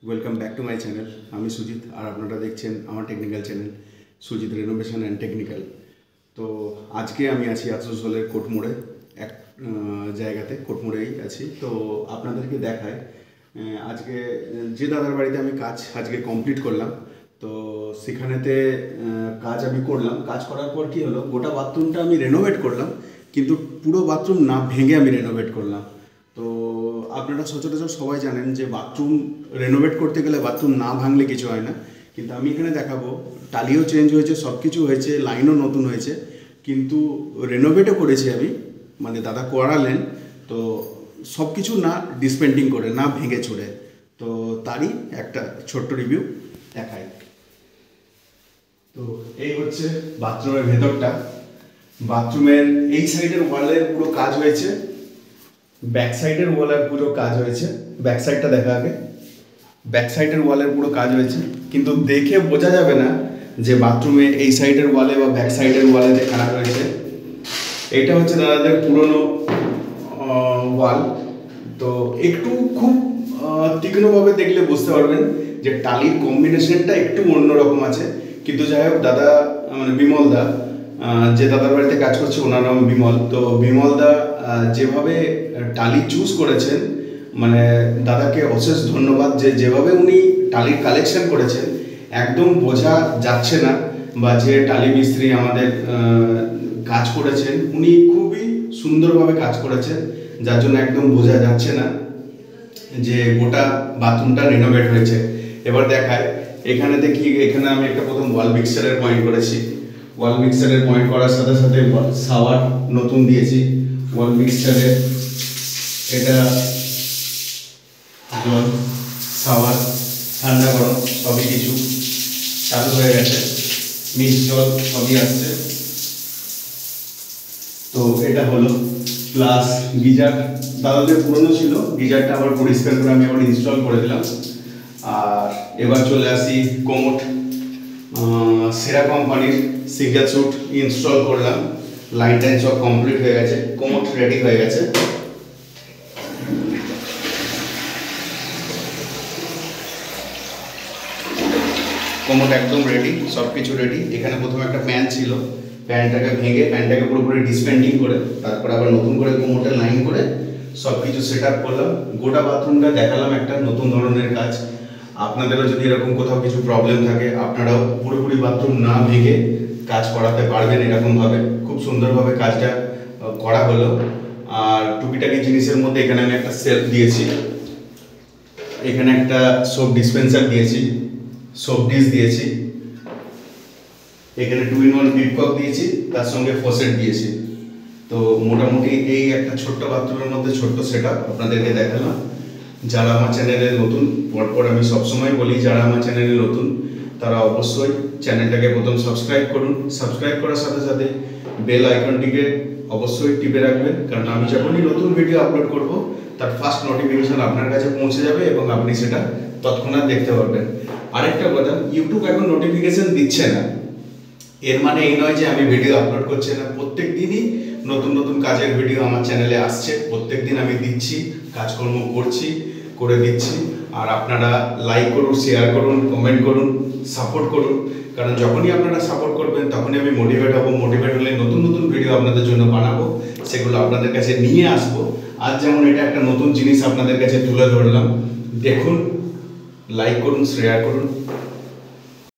Welcome back to my channel. আমি সুজিত আর আপনারা দেখছেন আমার technical channel Sujit renovation and technical. তো আজকে আমি আছি আসানসোলের কোটমোড়ে এক জায়গাতে, কোটমোড়েই আছি। তো আপনাদেরকে দেখায় আজকে যে দাদার বাড়িতে আমি কাজ আজকে কমপ্লিট করলাম। তো সেখানেতে কাজ আমি করলাম। কাজ করার পর কী হলো, গোটা বাথরুমটা আমি রেনোভেট করলাম, কিন্তু পুরো বাথরুম না ভেঙে আমি রেনোভেট করলাম। তো আপনারা সচরাচর সবাই জানেন যে বাথরুম রেনোভেট করতে গেলে বাথরুম না ভাঙলে কিছু হয় না, কিন্তু আমি এখানে দেখাবো টালিও চেঞ্জ হয়েছে, সব কিছু হয়েছে, লাইনও নতুন হয়েছে, কিন্তু রেনোভেটও করেছি আমি, মানে দাদা করালেন। তো সব কিছু না ডিসপেন্টিং করে, না ভেঙে ছুড়ে। তো তারই একটা ছোট্ট রিভিউ দেখাই। তো এই হচ্ছে বাথরুমের ভেতরটা। বাথরুমের এই সাইডের ওয়ালের পুরো কাজ হয়েছে, ব্যাক সাইডের ওয়ালের পুরো কাজ হয়েছে। ব্যাক সাইডটা দেখা আগে। ব্যাক সাইডের ওয়ালের পুরো কাজ হয়েছে, কিন্তু দেখে বোঝা যাবে না যে বাথরুমে এই সাইডের ওয়ালে বা ব্যাক সাইডের ওয়ালে খারাপ হয়েছে। এইটা হচ্ছে দাদাদের পুরনো ওয়াল। তো একটু খুব তীক্ষ্ণভাবে দেখলে বুঝতে পারবেন যে টালির কম্বিনেশনটা একটু অন্যরকম আছে। কিন্তু যাই হোক, দাদা মানে বিমল দা, যে দাদার বাড়িতে কাজ করছে ওনার নাম বিমল। তো বিমল দা যেভাবে টালি চুজ করেছেন, মানে দাদাকে অশেষ ধন্যবাদ। যেভাবে উনি টালির কালেকশন করেছেন একদম বোঝা যাচ্ছে না, বা যে টালি মিস্ত্রি আমাদের কাজ করেছেন উনি খুবই সুন্দরভাবে কাজ করেছেন, যার জন্য একদম বোঝা যাচ্ছে না যে গোটা বাথরুমটা রিনোভেট হয়েছে। এবার দেখায় এখানে দেখি, এখানে আমি একটা প্রথম ওয়াল মিক্সারের পয়েন্ট করেছি। ওয়াল মিক্সারের পয়েন্ট করার সাথে সাথে শাওয়ার নতুন দিয়েছি ওয়াল মিক্সারে। এটা জল, শাওয়ার, ঠান্ডা গরম সবই কিছু চালু হয়ে গেছে, মিক্স জল সবই আসছে। তো এটা হলো প্লাস গিজার দাদাদের পুরনো ছিল, গিজারটা আবার পরিষ্কার করে আমি আবার ইনস্টল করে দিলাম। আর এবার চলে আসি কোমোট, সেরা কোম্পানির সিঙ্গেল স্যুট ইনস্টল করলাম। লাইন টাইন সব কমপ্লিট হয়ে গেছে, কোমোট রেডি হয়ে গেছে। কোমোট একদম রেডি, সব কিছু রেডি। এখানে প্রথমে একটা প্যান ছিল, প্যানটাকে ভেঙে প্যানটাকে পুরোপুরি ডিসপেন্ডিং করে তারপর আবার নতুন করে কোমোটের লাইন করে সব কিছু সেট আপ করলাম। গোটা বাথরুমটা দেখালাম একটা নতুন ধরনের কাজ। আপনাদেরও যদি এরকম কোথাও কিছু প্রবলেম থাকে, আপনারাও পুরোপুরি বাথরুম না ভেঙে কাজ করাতে পারবেন এরকমভাবে। খুব সুন্দরভাবে কাজটা করা হলো। আর টুকিটাকি জিনিসের মধ্যে এখানে আমি একটা সেলফ দিয়েছি, এখানে একটা সোপ ডিসপেন্সার দিয়েছি, সোপ ডিশ দিয়েছি, এখানে 2-in-1 বিপকক দিয়েছি, তার সঙ্গে ফসেট দিয়েছি। তো মোটামুটি এই একটা ছোট্ট বাথরুমের মধ্যে ছোট্ট সেট আপ আপনাদেরকে দেখালাম। যারা আমার চ্যানেলে নতুন, পরপর আমি সবসময় বলি যারা আমার চ্যানেলে নতুন তারা অবশ্যই চ্যানেলটাকে প্রথম সাবস্ক্রাইব করুন। সাবস্ক্রাইব করার সাথে সাথে বেল আইকনটিকে অবশ্যই টিপে রাখবেন, কারণ আমি যখনই নতুন ভিডিও আপলোড করব তার ফার্স্ট নোটিফিকেশন আপনার কাছে পৌঁছে যাবে এবং আপনি সেটা তৎক্ষণাৎ দেখতে পারবেন। আরেকটা কথা, ইউটিউব এখন নোটিফিকেশন দিচ্ছে না, এর মানে এই নয় যে আমি ভিডিও আপলোড করছি না। প্রত্যেক দিনই নতুন নতুন কাজের ভিডিও আমার চ্যানেলে আসছে, প্রত্যেক দিন আমি দিচ্ছি, কাজকর্ম করছি, করে দিচ্ছি। আর আপনারা লাইক করুন, শেয়ার করুন, কমেন্ট করুন, সাপোর্ট করুন, কারণ যখনই আপনারা সাপোর্ট করবেন তখনই আমি মোটিভেট হব। মোটিভেট হলে নতুন নতুন ভিডিও আপনাদের জন্য বানাবো, সেগুলো আপনাদের কাছে নিয়ে আসবো। আজ যেমন এটা একটা নতুন জিনিস আপনাদের কাছে তুলে ধরলাম, দেখুন, লাইক করুন, শেয়ার করুন।